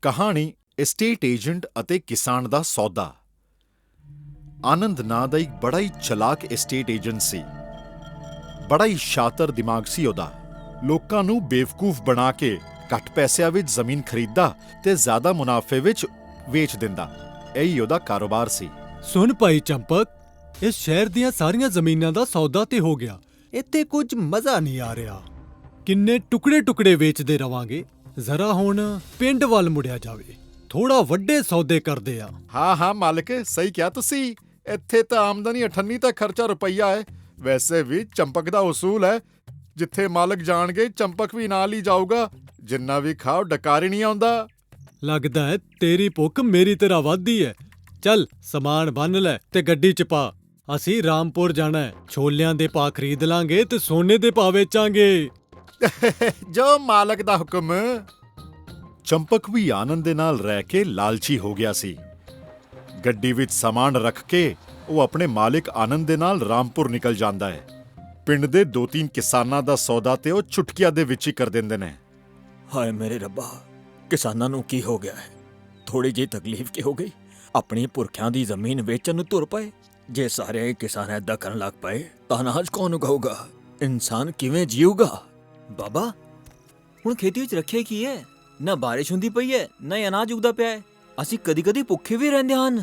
ਕਹਾਣੀ estate agent ਅਤੇ ਕਿਸਾਨ ਦਾ ਸੌਦਾ। ਆਨੰਦ ਨਾਂ ਦਾ ਇੱਕ ਬੜਾ ਹੀ ਚਲਾਕ ਐਸਟੇਟ ਏਜੰਟ ਸੀ। ਬੜਾ ਹੀ ਸ਼ਾਤਰ ਦਿਮਾਗ ਸੀ ਉਹਦਾ। ਲੋਕਾਂ ਨੂੰ ਬੇਵਕੂਫ ਬਣਾ ਕੇ ਘੱਟ ਪੈਸਿਆਂ ਵਿੱਚ ਜ਼ਮੀਨ ਖਰੀਦਦਾ ਤੇ ਜ਼ਿਆਦਾ ਮੁਨਾਫੇ ਵਿੱਚ ਵੇਚ ਦਿੰਦਾ। ਇਹੀ ਉਹਦਾ ਕਾਰੋਬਾਰ ਸੀ। ਸੁਣ ਭਾਈ ਚੰਪਕ, ਇਸ ਸ਼ਹਿਰ ਦੀਆਂ ਸਾਰੀਆਂ ਜ਼ਮੀਨਾਂ ਦਾ ਸੌਦਾ ਤੇ ਹੋ ਗਿਆ। ਇੱਥੇ ਕੁਝ ਮਜ਼ਾ ਨਹੀਂ ਆ ਰਿਹਾ। ਕਿੰਨੇ ਟੁਕੜੇ ਵੇਚਦੇ ਰਵਾਂਗੇ। ਜ਼ਰਾ ਹੁਣ ਪਿੰਡ ਵੱਲ ਮੁੜਿਆ ਜਾਵੇ। ਥੋੜਾ ਵੱਡੇ ਸੌਦੇ ਕਰਦੇ ਆ। ਹਾਂ ਮਾਲਕ, ਸਹੀ ਕਿਹਾ ਤੁਸੀਂ। ਇੱਥੇ ਤਾਂ ਆਮਦਨੀ 98 ਤੇ ਖਰਚਾ ਰੁਪਈਆ ਹੈ। ਵੈਸੇ ਵੀ ਚੰਪਕ ਦਾ ਉਸੂਲ ਹੈ, ਜਿੱਥੇ ਮਾਲਕ ਜਾਣਗੇ ਚੰਪਕ ਵੀ ਨਾਲ ਹੀ ਜਾਊਗਾ। ਜਿੰਨਾ ਵੀ ਖਾਓ ਡਕਾਰ ਨਹੀਂ ਆਉਂਦਾ। ਲੱਗਦਾ ਹੈ ਤੇਰੀ ਭੁੱਖ ਮੇਰੀ ਤਰ੍ਹਾਂ ਵੱਧਦੀ ਹੈ। ਚੱਲ ਸਮਾਨ ਬੰਨ ਲੈ ਤੇ ਗੱਡੀ 'ਚ ਪਾ। ਅਸੀਂ ਰਾਮਪੁਰ ਜਾਣਾ ਹੈ। ਛੋਲਿਆਂ ਦੇ ਭਾਅ ਖਰੀਦ ਲਾਂਗੇ ਤੇ ਸੋਨੇ ਦੇ ਭਾਅ ਵੇਚਾਂਗੇ। ਜੋ ਮਾਲਕ ਦਾ ਹੁਕਮ। ਚੰਪਕ ਵੀ ਆਨੰਦ ਦੇ ਨਾਲ ਰਹਿ ਕੇ ਲਾਲਚੀ ਹੋ ਗਿਆ ਸੀ। ਗੱਡੀ ਵਿੱਚ ਸਾਮਾਨ ਰੱਖ ਕੇ ਉਹ ਆਪਣੇ ਮਾਲਿਕ ਆਨੰਦ ਦੇ ਨਾਲ ਰਾਮਪੁਰ ਨਿਕਲ ਜਾਂਦਾ ਹੈ। ਪਿੰਡ ਦੇ 2-3 ਕਿਸਾਨਾਂ ਦਾ ਸੌਦਾ ਤੇ ਉਹ ਚੁਟਕੀਆਂ ਦੇ ਵਿੱਚ ਹੀ ਕਰ ਦਿੰਦੇ ਨੇ। ਹਾਏ ਮੇਰੇ ਰੱਬਾ, ਕਿਸਾਨਾਂ ਨੂੰ ਕੀ ਹੋ ਗਿਆ ਹੈ? ਥੋੜੀ ਜਿਹੀ ਤਕਲੀਫ ਕੀ ਹੋ ਗਈ? ਆਪਣੀ ਪੁਰਖਿਆਂ ਦੀ ਜ਼ਮੀਨ ਵੇਚਣ ਨੂੰ ਤੁਰ ਪਏ। ਜੇ ਸਾਰੇ ਕਿਸਾਨ ਏਦਾਂ ਕਰਨ ਲੱਗ ਪਏ ਤਾਂ ਅਨਾਜ ਕੌਣ ਉਗਾਊਗਾ? ਇਨਸਾਨ ਕਿਵੇਂ ਜੀਊਗਾ? ਬਾਬਾ, ਹੁਣ ਖੇਤੀ ਵਿੱਚ ਰੱਖਿਆ ਕੀ ਹੈ? ਨਾ ਬਾਰਿਸ਼ ਹੁੰਦੀ ਪਈ ਹੈ, ਨਾ ਹੀ ਅਨਾਜ ਉਗਦਾ ਪਿਆ ਹੈ। ਅਸੀਂ ਕਦੀ ਭੁੱਖੇ ਵੀ ਰਹਿੰਦੇ ਹਨ।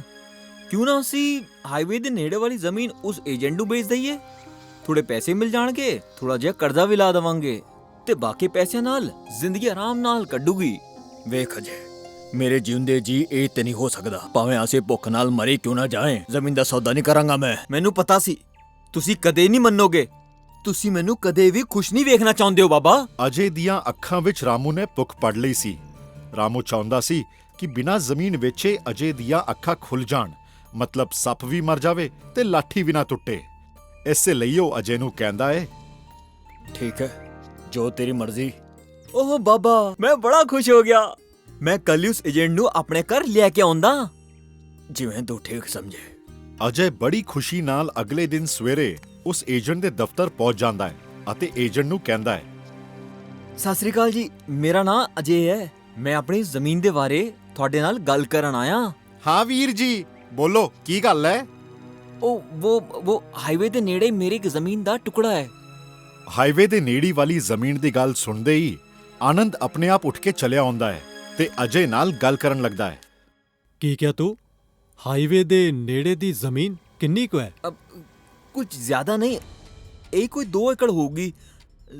ਕਿਉਂ ਨਾ ਅਸੀਂ ਹਾਈਵੇ ਦੇ ਨੇੜੇ ਵਾਲੀ ਜ਼ਮੀਨ ਉਸ ਏਜੰਟ ਨੂੰ ਵੇਚ ਦਈਏ। ਥੋੜੇ ਪੈਸੇ ਮਿਲ ਜਾਣਗੇ, ਥੋੜਾ ਜਿਹਾ ਕਰਜ਼ਾ ਵੀ ਲਾ ਦੇਵਾਂਗੇ ਤੇ ਬਾਕੀ ਪੈਸਿਆਂ ਨਾਲ ਜ਼ਿੰਦਗੀ ਆਰਾਮ ਨਾਲ ਕੱਢੂਗੀ। ਵੇਖ ਅਜੇ, ਮੇਰੇ ਜਿਉਂਦੇ ਜੀ ਇਹ ਤੇ ਨਹੀਂ ਹੋ ਸਕਦਾ। ਭਾਵੇਂ ਅਸੀਂ ਭੁੱਖ ਨਾਲ ਮਰੇ ਕਿਉਂ ਨਾ ਜਾਏ, ਜ਼ਮੀਨ ਦਾ ਸੌਦਾ ਨਹੀਂ ਕਰਾਂਗਾ ਮੈਂ। ਮੈਨੂੰ ਪਤਾ ਸੀ ਤੁਸੀਂ ਕਦੇ ਨਹੀਂ ਮੰਨੋਗੇ। ਤੁਸੀਂ ਮੈਨੂੰ ਕਦੇ ਵੀ ਖੁਸ਼ ਨਹੀਂ ਵੇਖਣਾ ਚਾਹੁੰਦੇ ਹੋ ਬਾਬਾ। ਅਜੇ ਦੀਆਂ ਅੱਖਾਂ ਵਿੱਚ ਰਾਮੂ ਨੇ ਭੁੱਖ ਪੜ ਲਈ ਸੀ। ਰਾਮੂ ਚਾਹੁੰਦਾ ਸੀ ਕਿ ਬਿਨਾਂ ਜ਼ਮੀਨ ਵੇਚੇ ਅਜੇ ਦੀਆਂ ਅੱਖਾਂ ਖੁੱਲ ਜਾਣ, ਮਤਲਬ ਸੱਪ ਵੀ ਮਰ ਜਾਵੇ ਤੇ ਲਾਠੀ ਵੀ ਨਾ ਟੁੱਟੇ। ਇਸੇ ਲਈ ਉਹ ਅਜੇ ਨੂੰ ਕਹਿੰਦਾ ਏ, ਠੀਕ ਹੈ, ਜੋ ਤੇਰੀ ਮਰਜ਼ੀ। ਓਹ ਬਾਬਾ, ਮੈਂ ਬੜਾ ਖੁਸ਼ ਹੋ ਗਿਆ। ਮੈਂ ਕੱਲ ਉਸ ਏਜੰਟ ਨੂੰ ਆਪਣੇ ਘਰ ਲੈ ਕੇ ਆਉਂਦਾ, ਜਿਵੇਂ ਤੂੰ ਠੀਕ ਸਮਝੇ। ਅਜੇ ਬੜੀ ਖੁਸ਼ੀ ਨਾਲ ਅਗਲੇ ਦਿਨ ਸਵੇਰੇ ਉਸ ਏਜੰਟ ਦੇ ਦਫ਼ਤਰ ਪਹੁੰਚ ਜਾਂਦਾ ਹੈ ਅਤੇ ਏਜੰਟ ਨੂੰ ਕਹਿੰਦਾ ਹੈ, ਸਤਿ ਸ੍ਰੀ ਅਕਾਲ ਜੀ, ਮੇਰਾ ਨਾਂ ਅਜੇ ਹੈ। ਮੈਂ ਆਪਣੀ ਜ਼ਮੀਨ ਦੇ ਬਾਰੇ ਤੁਹਾਡੇ ਨਾਲ ਗੱਲ ਕਰਨ ਆਇਆ। ਹਾਂ ਵੀਰ ਜੀ, ਬੋਲੋ ਕੀ ਗੱਲ ਹੈ? ਉਹ ਹਾਈਵੇ ਦੇ ਨੇੜੇ ਮੇਰੀ ਇੱਕ ਜ਼ਮੀਨ ਦਾ ਟੁਕੜਾ ਹੈ। ਹਾਈਵੇ ਦੇ ਨੇੜੇ ਵਾਲੀ ਜ਼ਮੀਨ ਦੀ ਗੱਲ ਸੁਣਦੇ ਹੀ ਆਨੰਦ ਆਪਣੇ ਆਪ ਉੱਠ ਕੇ ਚਲਿਆ ਆਉਂਦਾ ਹੈ ਤੇ ਅਜੇ ਨਾਲ ਗੱਲ ਕਰਨ ਲੱਗਦਾ ਹੈ। ਕੀ ਕਿਹਾ ਤੂੰ? ਹਾਈਵੇ ਦੇ ਨੇੜੇ ਦੀ ਜ਼ਮੀਨ ਕਿੰਨੀ ਕੁ ਹੈ? ਕੁਝ ਜ਼ਿਆਦਾ ਨਹੀਂ, ਇਹ ਕੋਈ 2 ਏਕੜ ਹੋਊਗੀ।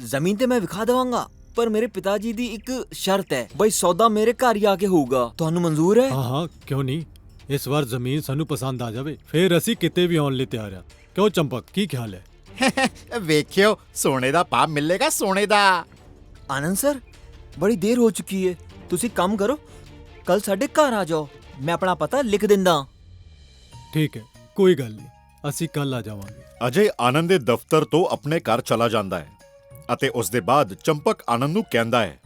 ਜ਼ਮੀਨ ਤੇ ਮੈਂ ਵਿਖਾ ਦੇਵਾਂਗਾ, ਪਰ ਮੇਰੇ ਪਿਤਾ ਜੀ ਦੀ ਇੱਕ ਸ਼ਰਤ ਹੈ, ਬਈ ਸੌਦਾ ਮੇਰੇ ਘਰ ਹੀ ਆ ਕੇ ਹੋਊਗਾ। ਤੁਹਾਨੂੰ ਮਨਜ਼ੂਰ ਹੈ? ਹਾਂ, ਕਿਉਂ ਨਹੀਂ। ਇਸ ਵਾਰ ਜ਼ਮੀਨ ਸਾਨੂੰ ਪਸੰਦ ਆ ਜਾਵੇ, ਫਿਰ ਅਸੀਂ ਕਿਤੇ ਵੀ ਆਉਣ ਲਈ ਤਿਆਰ ਆ। ਕਿਉਂ ਚੰਪਕ, ਕੀ ਖਿਆਲ ਹੈ? ਵੇਖਿਓ, ਸੋਨੇ ਦਾ ਭਾਅ ਮਿਲੇਗਾ, ਸੋਨੇ ਦਾ। ਆਨੰਦ ਸਰ, ਬੜੀ ਦੇਰ ਹੋ ਚੁੱਕੀ ਹੈ। ਤੁਸੀਂ ਕੰਮ ਕਰੋ, ਕੱਲ ਸਾਡੇ ਘਰ ਆ ਜਾਓ। ਮੈਂ ਆਪਣਾ ਪਤਾ ਲਿਖ ਦਿੰਦਾ। ਠੀਕ ਹੈ, ਕੋਈ ਗੱਲ ਨਹੀਂ, ਅਸੀਂ ਕੱਲ ਆ ਜਾਵਾਂਗੇ। ਅਜੇ ਆਨੰਦ ਦੇ ਦਫ਼ਤਰ ਤੋਂ ਆਪਣੇ ਘਰ ਚਲਾ ਜਾਂਦਾ ਹੈ ਅਤੇ ਉਸ ਦੇ ਬਾਅਦ ਚੰਪਕ ਆਨੰਦ ਨੂੰ ਕਹਿੰਦਾ ਹੈ,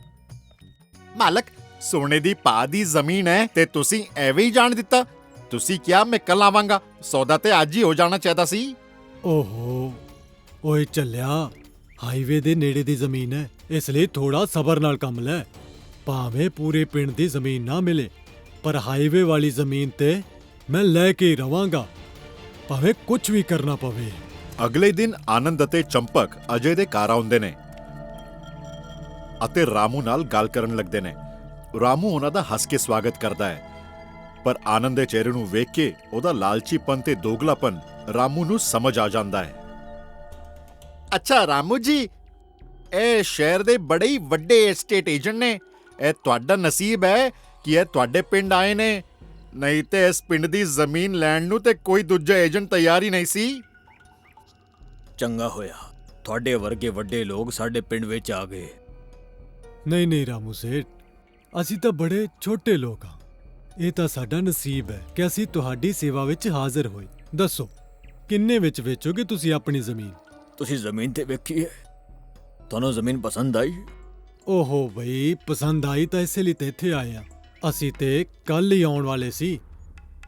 ਮਾਲਕ, ਸੋਨੇ ਦੀ ਭਾਅ ਦੀ ਜ਼ਮੀਨ ਹੈ ਤੇ ਤੁਸੀਂ ਐਵੇਂ ਹੀ ਜਾਣ ਦਿੱਤਾ। ਤੁਸੀਂ ਕਿਹਾ ਮੈਂ ਕੱਲ ਆਵਾਂਗਾ, ਸੌਦਾ ਤੇ ਅੱਜ ਹੀ ਹੋ ਜਾਣਾ ਚਾਹੀਦਾ ਸੀ। ਓਹੋ, ਓਏ ਚੱਲਿਆ, ਹਾਈਵੇ ਦੇ ਨੇੜੇ ਦੀ ਜ਼ਮੀਨ ਹੈ, ਇਸ ਲਈ ਥੋੜਾ ਸਬਰ ਨਾਲ ਕੰਮ ਲੈ। ਭਾਵੇਂ ਪੂਰੇ ਪਿੰਡ ਦੀ ਜ਼ਮੀਨ ਨਾ ਮਿਲੇ, ਪਰ ਹਾਈਵੇ ਵਾਲੀ ਜ਼ਮੀਨ ਤੇ ਮੈਂ ਲੈ ਕੇ ਹੀ ਰਵਾਂਗਾ, ਭਾਵੇਂ ਕੁਝ ਵੀ ਕਰਨਾ ਪਵੇ। ਅਗਲੇ ਦਿਨ ਆਨੰਦ ਅਤੇ ਚੰਪਕ ਅਜੇ ਦੇ ਘਰ ਆਉਂਦੇ ਨੇ ਅਤੇ ਰਾਮੂ ਨਾਲ ਗੱਲ ਕਰਨ ਲੱਗਦੇ ਨੇ। ਰਾਮੂ ਉਹਨਾਂ ਦਾ ਹੱਸ ਕੇ ਸਵਾਗਤ ਕਰਦਾ ਹੈ, ਪਰ ਆਨੰਦ ਦੇ ਚਿਹਰੇ ਨੂੰ ਵੇਖ ਕੇ ਉਹਦਾ ਲਾਲਚੀਪਨ ਤੇ ਦੋਗਲਾਪਨ ਰਾਮੂ ਨੂੰ ਸਮਝ ਆ ਜਾਂਦਾ ਹੈ। ਅੱਛਾ ਰਾਮੂ ਜੀ, ਇਹ ਸ਼ਹਿਰ ਦੇ ਬੜੇ ਹੀ ਵੱਡੇ ਐਸਟੇਟ ਏਜੰਟ ਨੇ। ਇਹ ਤੁਹਾਡਾ ਨਸੀਬ ਹੈ ਕਿ ਇਹ ਤੁਹਾਡੇ ਪਿੰਡ ਆਏ ਨੇ, ਨਹੀਂ ਤੇ ਇਸ ਪਿੰਡ ਦੀ ਜ਼ਮੀਨ ਲੈਣ ਨੂੰ ਤੇ ਕੋਈ ਦੂਜਾ ਏਜੰਟ ਤਿਆਰ ਹੀ ਨਹੀਂ ਸੀ। ਚੰਗਾ ਹੋਇਆ ਤੁਹਾਡੇ ਵਰਗੇ ਵੱਡੇ ਲੋਕ ਸਾਡੇ ਪਿੰਡ ਵਿੱਚ ਆ ਗਏ। ਨਹੀਂ ਰਾਮੂ ਸੇਠ, ਅਸੀਂ ਤਾਂ ਬੜੇ ਛੋਟੇ ਲੋਕ ਹਾਂ। ਇਹ ਤਾਂ ਸਾਡਾ ਨਸੀਬ ਹੈ ਕਿ ਅਸੀਂ ਤੁਹਾਡੀ ਸੇਵਾ ਵਿੱਚ ਹਾਜ਼ਰ ਹੋਏ। ਦੱਸੋ, ਕਿੰਨੇ ਵਿੱਚ ਵੇਚੋਗੇ ਤੁਸੀਂ ਆਪਣੀ ਜ਼ਮੀਨ? ਤੁਸੀਂ ਜ਼ਮੀਨ ਤੇ ਵੇਖੀ ਹੈ? ਤੁਹਾਨੂੰ ਜ਼ਮੀਨ ਪਸੰਦ ਆਈ? ਓਹੋ ਬਈ, ਪਸੰਦ ਆਈ ਤਾਂ ਇਸੇ ਲਈ ਤੇ ਇੱਥੇ ਆਏ ਆ। ਅਸੀਂ ਤੇ ਕੱਲ ਹੀ ਆਉਣ ਵਾਲੇ ਸੀ,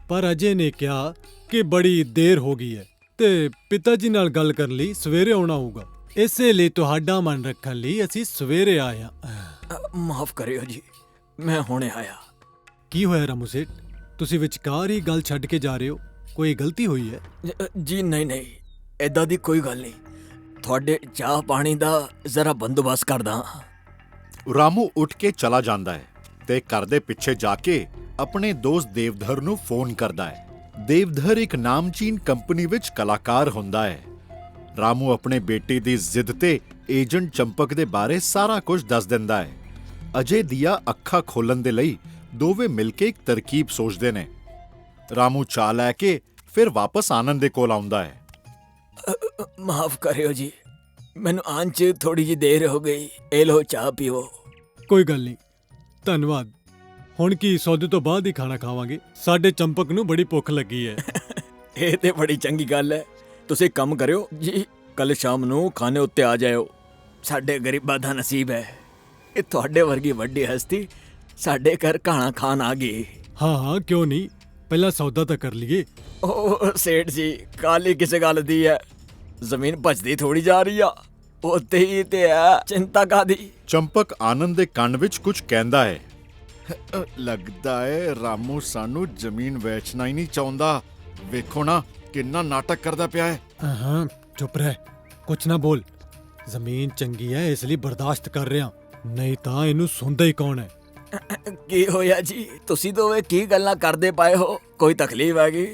ਪਰ ਅਜੇ ਨੇ ਕਿਹਾ ਕਿ ਬੜੀ ਦੇਰ ਹੋ ਗਈ ਹੈ ਤੇ ਪਿਤਾ ਜੀ ਨਾਲ ਗੱਲ ਕਰਨ ਲਈ ਸਵੇਰੇ ਆਉਣਾ ਹੋਊਗਾ। ਇਸੇ ਲਈ ਤੁਹਾਡਾ ਮਨ ਰੱਖਣ ਲਈ ਅਸੀਂ ਸਵੇਰੇ ਆਏ ਹਾਂ। ਮਾਫ ਕਰਿਓ ਜੀ, ਮੈਂ ਹੁਣੇ ਆਇਆ। ਕੀ ਹੋਇਆ ਰਾਮੂ ਸੇਠ? ਤੁਸੀਂ ਵਿਚਕਾਰ ਹੀ ਗੱਲ ਛੱਡ ਕੇ ਜਾ ਰਹੇ ਹੋ। ਕੋਈ ਗਲਤੀ ਹੋਈ ਹੈ? ਜੀ ਨਹੀਂ, ਐਦਾਂ ਦੀ ਕੋਈ ਗੱਲ ਨਹੀਂ। ਤੁਹਾਡੇ ਚਾਹ ਪਾਣੀ ਦਾ ਜ਼ਰਾ ਬੰਦੋਬਸਤ ਕਰਦਾ। ਰਾਮੂ ਉੱਠ ਕੇ ਚਲਾ ਜਾਂਦਾ ਹੈ ਤੇ ਘਰ ਦੇ ਪਿੱਛੇ ਜਾ ਕੇ ਆਪਣੇ ਦੋਸਤ ਦੇਵਧਰ ਨੂੰ ਫੋਨ ਕਰਦਾ ਹੈ। ਦੇਵਧਰ ਇੱਕ ਨਾਮਚੀਨ ਕੰਪਨੀ ਵਿੱਚ ਕਲਾਕਾਰ ਹੁੰਦਾ ਹੈ। ਰਾਮੂ ਆਪਣੇ ਬੇਟੇ ਦੀ ਜ਼ਿੱਦ ਤੇ ਏਜੰਟ ਚੰਪਕ ਦੇ ਬਾਰੇ ਸਾਰਾ ਕੁਝ ਦੱਸ ਦਿੰਦਾ ਹੈ। ਅਜੇ ਦੀਆਂ ਅੱਖਾਂ ਖੋਲਣ ਦੇ ਲਈ ਦੋਵੇਂ ਮਿਲ ਕੇ ਇੱਕ ਤਰਕੀਬ ਸੋਚਦੇ ਨੇ। ਰਾਮੂ ਚਾਹ ਲੈ ਕੇ ਫਿਰ ਵਾਪਸ ਆਨੰਦ ਦੇ ਕੋਲ ਆਉਂਦਾ ਹੈ। ਮਾਫ ਕਰਿਓ ਜੀ, ਮੈਨੂੰ ਆਉਣ 'ਚ ਥੋੜੀ ਜਿਹੀ ਦੇਰ ਹੋ ਗਈ। ਇਹ ਲੋ ਚਾਹ ਪੀਓ। ਕੋਈ ਗੱਲ ਨਹੀਂ, ਧੰਨਵਾਦ। ਹੁਣ ਕੀ ਸੌਦੇ ਤੋਂ ਬਾਅਦ ਹੀ ਖਾਣਾ ਖਾਵਾਂਗੇ? ਸਾਡੇ ਚੰਪਕ ਨੂੰ ਬੜੀ ਭੁੱਖ ਲੱਗੀ ਹੈ। ਇਹ ਤੇ ਬੜੀ ਚੰਗੀ ਗੱਲ ਹੈ। ਤੁਸੀਂ ਕੰਮ ਕਰਿਓ ਜੀ, ਕੱਲ ਸ਼ਾਮ ਨੂੰ ਖਾਣੇ ਉੱਤੇ ਆ ਜਾਇਓ। ਸਾਡੇ ਗਰੀਬਾਂ ਦਾ ਨਸੀਬ ਹੈ ਇਹ ਤੁਹਾਡੇ ਵਰਗੀ ਵੱਡੀ ਹਸਤੀ ਸਾਡੇ ਘਰ ਖਾਣਾ ਖਾਣ ਆ ਗਈ। ਹਾਂ, ਕਿਉਂ ਨਹੀਂ। ਪਹਿਲਾਂ ਸੌਦਾ ਤਾਂ ਕਰ ਲਈਏ। ਉਹ ਸੇਠ ਜੀ, ਕਾਲੀ ਕਿਸੇ ਗੱਲ ਦੀ ਹੈ। ਜ਼ਮੀਨ ਭਜਦੀ ਥੋੜੀ ਜਾ ਰਹੀ ਆ, ਉੱਤੇ ਹੀ ਤੇ ਹੈ। ਚਿੰਤਾ ਕਾਦੀ? ਚੰਪਕ ਆਨੰਦ ਦੇ ਕੰਨ ਵਿੱਚ ਕੁਝ ਕਹਿੰਦਾ ਹੈ। ਲੱਗਦਾ ਹੈ ਰਾਮੂ ਸਾਨੂੰ ਜ਼ਮੀਨ ਵੇਚਣਾ ਹੀ ਨਹੀਂ ਚਾਹੁੰਦਾ। ਵੇਖੋ ਨਾ ਕਿੰਨਾ ਨਾਟਕ ਕਰਦਾ ਪਿਆ ਹੈ। ਹਾਂ, ਚੁੱਪ ਰਹਿ, ਕੁਛ ਨਾ ਬੋਲ। ਜ਼ਮੀਨ ਚੰਗੀ ਹੈ ਇਸ ਲਈ ਬਰਦਾਸ਼ਤ ਕਰ ਰਿਹਾ, ਨਹੀਂ ਤਾਂ ਇਹਨੂੰ ਸੁਣਦਾ ਹੀ ਕੌਣ ਹੈ। ਕੀ ਹੋਇਆ ਜੀ? ਤੁਸੀਂ ਦੋਵੇਂ ਕੀ ਗੱਲਾਂ ਕਰਦੇ ਪਏ ਹੋ? ਕੋਈ ਤਕਲੀਫ ਹੈਗੀ?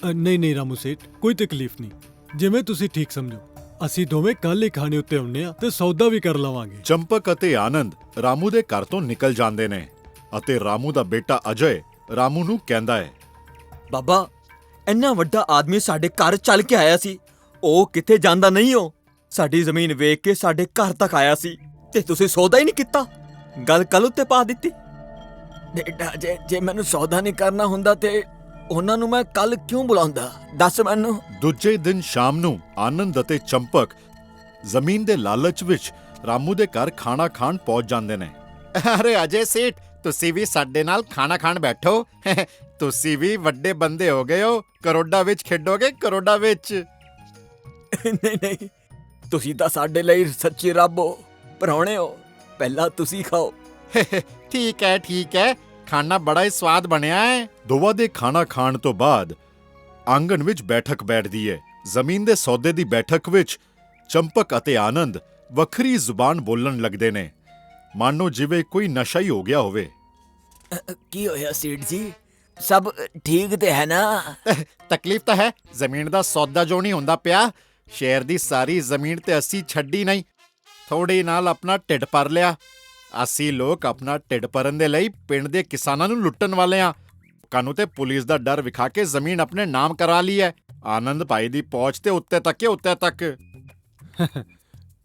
ਨਹੀਂ ਰਾਮੂ ਸੇਠ, ਕੋਈ ਤਕਲੀਫ ਨਹੀਂ। ਜਿਵੇਂ ਤੁਸੀਂ ਠੀਕ ਸਮਝੋ। ਅਸੀਂ ਦੋਵੇਂ ਕੱਲ ਹੀ ਖਾਣੇ ਉੱਤੇ ਆਉਂਦੇ ਆ ਤੇ ਸੌਦਾ ਵੀ ਕਰ ਲਵਾਂਗੇ। ਚੰਪਕ ਅਤੇ ਆਨੰਦ ਰਾਮੂ ਦੇ ਘਰ ਤੋਂ ਨਿਕਲ ਜਾਂਦੇ ਨੇ ਅਤੇ ਰਾਮੂ ਦਾ ਬੇਟਾ ਅਜੇ ਰਾਮੂ ਨੂੰ ਕਹਿੰਦਾ ਹੈ, ਬਾਬਾ, ਇੰਨਾ ਵੱਡਾ ਆਦਮੀ ਸਾਡੇ ਘਰ ਚੱਲ ਕੇ ਆਇਆ ਸੀ। ਉਹ ਕਿੱਥੇ ਜਾਂਦਾ ਨਹੀਂ ਹੋ। ਸਾਡੀ ਜ਼ਮੀਨ ਵੇਖ ਕੇ ਸਾਡੇ ਘਰ ਤੱਕ ਆਇਆ ਸੀ ਤੇ ਤੁਸੀਂ ਸੌਦਾ ਹੀ ਨਹੀਂ ਕੀਤਾ। ਗੱਲ ਕੱਲ ਉੱਤੇ ਪਾ ਦਿੱਤੀ। ਬੇਟਾ, ਜੇ ਮੈਨੂੰ ਸੌਦਾ ਨਹੀਂ ਕਰਨਾ ਹੁੰਦਾ ਤੇ ਉਹਨਾਂ ਨੂੰ ਮੈਂ ਕੱਲ ਕਿਉਂ ਬੁਲਾਉਂਦਾ? ਦੱਸ ਮੈਨੂੰ। ਦੂਜੇ ਦਿਨ ਸ਼ਾਮ ਨੂੰ ਆਨੰਦ ਅਤੇ ਚੰਪਕ ਜ਼ਮੀਨ ਦੇ ਲਾਲਚ ਵਿੱਚ ਰਾਮੂ ਦੇ ਘਰ ਖਾਣਾ ਖਾਣ ਪਹੁੰਚ ਜਾਂਦੇ ਨੇ। ਅਰੇ ਅਜੇ ਸੇਠ, ਤੁਸੀਂ ਵੀ ਸਾਡੇ ਨਾਲ ਖਾਣਾ ਖਾਣ ਬੈਠੋ। ਤੁਸੀਂ ਵੀ ਵੱਡੇ ਬੰਦੇ ਹੋ ਗਏ ਹੋ। ਕਰੋੜਾਂ ਵਿੱਚ ਖੇਡੋਗੇ, ਕਰੋੜਾਂ ਵਿੱਚ। ਨਹੀਂ, ਤੁਸੀਂ ਤਾਂ ਸਾਡੇ ਲਈ ਸੱਚੀ ਰੱਬ ਹੋ। ਪਰਾਉਣੇ ਹੋ, ਪਹਿਲਾਂ ਤੁਸੀਂ ਖਾਓ। ਠੀਕ ਹੈ, ਖਾਣਾ ਬੜਾ ਹੀ ਸਵਾਦ ਬਣਿਆ ਹੈ। ਦੋਵਾਂ ਦੇ ਖਾਣਾ ਖਾਣ ਤੋਂ ਬਾਅਦ ਆਂਗਣ ਵਿੱਚ ਬੈਠਕ ਬੈਠਦੀ ਹੈ। ਜ਼ਮੀਨ ਦੇ ਸੌਦੇ ਦੀ ਬੈਠਕ ਵਿੱਚ ਚੰਪਕ ਅਤੇ ਆਨੰਦ ਵੱਖਰੀ ਜ਼ੁਬਾਨ ਬੋਲਣ ਲੱਗਦੇ ਨੇ, ਮਾਨੋ ਜਿਵੇਂ ਕੋਈ ਨਸ਼ਾ ਹੀ ਹੋ ਗਿਆ ਹੋਵੇ। ਕੀ ਹੋਇਆ ਸੇਠ ਜੀ? ਸਭ ਠੀਕ ਤੇ ਹੈ ਨਾ? ਤਕਲੀਫ ਤਾਂ ਹੈ। ਜ਼ਮੀਨ ਦਾ ਸੌਦਾ ਜੋ ਨਹੀਂ ਹੁੰਦਾ ਪਿਆ। ਸ਼ਹਿਰ ਦੀ ਸਾਰੀ ਜ਼ਮੀਨ ਤੇ ਅਸੀਂ ਛੱਡੀ ਨਹੀਂ, ਥੋੜੀ ਨਾਲ ਆਪਣਾ ਢਿੱਡ ਭਰ ਲਿਆ। ਅਸੀਂ ਲੋਕ ਆਪਣਾ ਢਿੱਡ ਭਰਨ ਦੇ ਲਈ ਪਿੰਡ ਦੇ ਕਿਸਾਨਾਂ ਨੂੰ ਲੁੱਟਣ ਵਾਲੇ ਆ। ਲੋਕਾਂ ਨੂੰ ਤੇ ਪੁਲਿਸ ਦਾ ਡਰ ਵਿਖਾ ਕੇ ਜ਼ਮੀਨ ਆਪਣੇ ਨਾਮ ਕਰਾ ਲਈ ਹੈ। ਆਨੰਦ ਭਾਈ ਦੀ ਪਹੁੰਚ ਤੇ ਉੱਤੇ ਤੱਕ ਉੱਤੇ ਤੱਕ।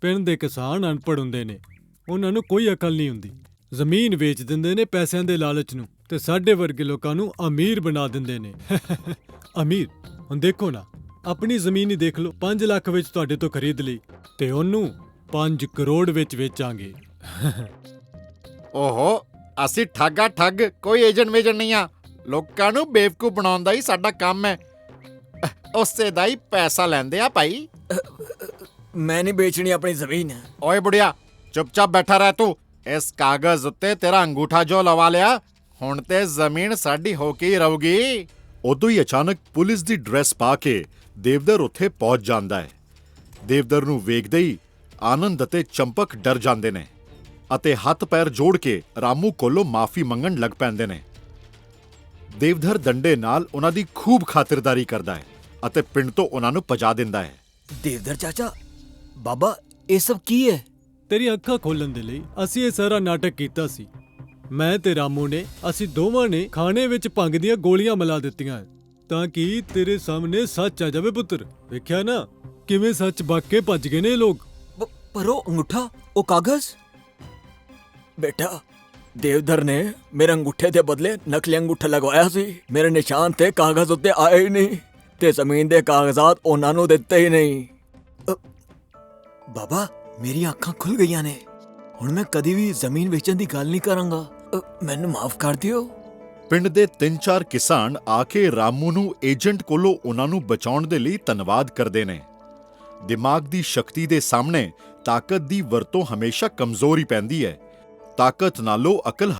ਪਿੰਡ ਦੇ ਕਿਸਾਨ ਅਨਪੜ੍ਹ ਹੁੰਦੇ ਨੇ, ਉਹਨਾਂ ਨੂੰ ਕੋਈ ਅਕਲ ਨਹੀਂ ਹੁੰਦੀ। ਜ਼ਮੀਨ ਵੇਚ ਦਿੰਦੇ ਨੇ ਪੈਸਿਆਂ ਦੇ ਲਾਲਚ ਨੂੰ ਤੇ ਸਾਡੇ ਵਰਗੇ ਲੋਕਾਂ ਨੂੰ ਅਮੀਰ ਬਣਾ ਦਿੰਦੇ ਨੇ। ਅਮੀਰ? ਹੁਣ ਦੇਖੋ ਨਾ, ਆਪਣੀ ਜ਼ਮੀਨ ਹੀ ਦੇਖ ਲਓ। 5 ਲੱਖ ਵਿੱਚ ਤੁਹਾਡੇ ਤੋਂ ਖਰੀਦ ਲਈ ਤੇ ਉਹਨੂੰ 5 ਕਰੋੜ ਵਿੱਚ ਵੇਚਾਂਗੇ। ਓਹੋ, ਅਸੀਂ ਠੱਗਾ ਠੱਗ, ਕੋਈ ਏਜੰਟ ਵੇਜੰਟ ਨਹੀਂ ਆ। ਲੋਕਾਂ ਨੂੰ ਬੇਵਕੂਫ ਬਣਾਉਣ ਦਾ ਹੀ ਸਾਡਾ ਕੰਮ ਹੈ। ਉਸੇ ਦਾ ਹੀ ਪੈਸਾ ਲੈਂਦੇ ਆ ਭਾਈ। ਮੈਂ ਨਹੀਂ ਵੇਚਣੀ ਆਪਣੀ ਜ਼ਮੀਨ। ਓਏ ਬੁੜਿਆ, ਚੁੱਪਚਾਪ ਬੈਠਾ ਰਹਿ ਤੂੰ। ਇਸ ਕਾਗਜ਼ ਉੱਤੇ ਤੇਰਾ ਅੰਗੂਠਾ ਜੋ ਲਵਾ ਲਿਆ, ਹੁਣ ਤੇ ਜ਼ਮੀਨ ਸਾਡੀ ਹੋ ਕੇ ਹੀ ਰਹੂਗੀ। ਉਦੋਂ ਹੀ ਅਚਾਨਕ ਪੁਲਿਸ ਦੀ ਡਰੈਸ ਪਾ ਕੇ ਦੇਵਦਰ ਉੱਥੇ ਪਹੁੰਚ ਜਾਂਦਾ ਹੈ। ਦੇਵਦਰ ਨੂੰ ਵੇਖਦੇ ਹੀ ਆਨੰਦ ਅਤੇ ਚੰਪਕ ਡਰ ਜਾਂਦੇ ਨੇ ਅਤੇ ਹੱਥ ਪੈਰ ਜੋੜ ਕੇ ਰਾਮੂ ਕੋਲੋਂ ਮਾਫੀ ਮੰਗਣ ਲੱਗ ਪੈਂਦੇ ਨੇ। ਦੇਵਦਰ ਡੰਡੇ ਨਾਲ ਉਹਨਾਂ ਦੀ ਖੂਬ ਖਾਤਰਦਾਰੀ ਕਰਦਾ ਹੈ ਅਤੇ ਪਿੰਡ ਤੋਂ ਉਹਨਾਂ ਨੂੰ ਭਜਾ ਦਿੰਦਾ ਹੈ। ਦੇਵਦਰ ਚਾਚਾ, ਬਾਬਾ, ਇਹ ਸਭ ਕੀ ਹੈ? ਤੇਰੀ ਅੱਖਾਂ ਖੋਲਣ ਦੇ ਲਈ ਅਸੀਂ ਇਹ ਸਾਰਾ ਨਾਟਕ ਕੀਤਾ ਸੀ। ਮੈਂ ਤੇ ਰਾਮੂ ਨੇ, ਅਸੀਂ ਦੋਵਾਂ ਨੇ ਖਾਣੇ ਵਿੱਚ ਭੰਗ ਦੀਆਂ ਗੋਲੀਆਂ ਮਿਲਾ ਦਿੱਤੀਆਂ ਤਾਂ ਕਿ ਤੇਰੇ ਸਾਹਮਣੇ ਸੱਚ ਆ ਜਾਵੇ ਪੁੱਤਰ। ਵੇਖਿਆ ਨਾ ਕਿਵੇਂ ਸੱਚ ਬਕ ਕੇ ਭੱਜ ਗਏ ਨੇ ਇਹ ਲੋਕ। ਪਰ ਉਹ ਅੰਗੂਠਾ, ਉਹ ਕਾਗਜ਼? ਬੇਟਾ, ਦੇਵਦਰ ਨੇ ਮੇਰੇ ਅੰਗੂਠੇ ਦੇ ਬਦਲੇ ਨਕਲੀ ਅੰਗੂਠਾ ਲਗਵਾਇਆ ਸੀ। ਮੇਰੇ ਨਿਸ਼ਾਨ ਤੇ ਕਾਗਜ਼ ਉੱਤੇ ਆਏ ਹੀ ਨਹੀਂ ਤੇ ਜ਼ਮੀਨ ਦੇ ਕਾਗਜ਼ਾਤ ਉਹਨਾਂ ਨੂੰ ਦਿੱਤੇ ਹੀ ਨਹੀਂ। ਬਾਬਾ, ਮੇਰੀਆਂ ਅੱਖਾਂ ਖੁੱਲ ਗਈਆਂ ਨੇ। ਹੁਣ ਮੈਂ ਕਦੀ ਵੀ ਜ਼ਮੀਨ ਵੇਚਣ ਦੀ ਗੱਲ ਨਹੀਂ ਕਰਾਂਗਾ। ਮੈਨੂੰ ਮਾਫ ਕਰ ਦਿਓ। ਪਿੰਡ ਦੇ 3-4 ਕਿਸਾਨ ਆ ਕੇ ਰਾਮੂ ਨੂੰ ਏਜੰਟ ਕੋਲੋਂ ਉਹਨਾਂ ਨੂੰ ਬਚਾਉਣ ਦੇ ਲਈ ਧੰਨਵਾਦ ਕਰਦੇ ਨੇ। ਦਿਮਾਗ ਦੀ ਸ਼ਕਤੀ ਦੇ ਸਾਹਮਣੇ ਤਾਕਤ ਦੀ ਵਰਤੋਂ ਹਮੇਸ਼ਾ ਕਮਜ਼ੋਰ ਹੀ ਪੈਂਦੀ ਹੈ। ਤਾਕਤ ਨਾਲੋਂ ਅਕਲ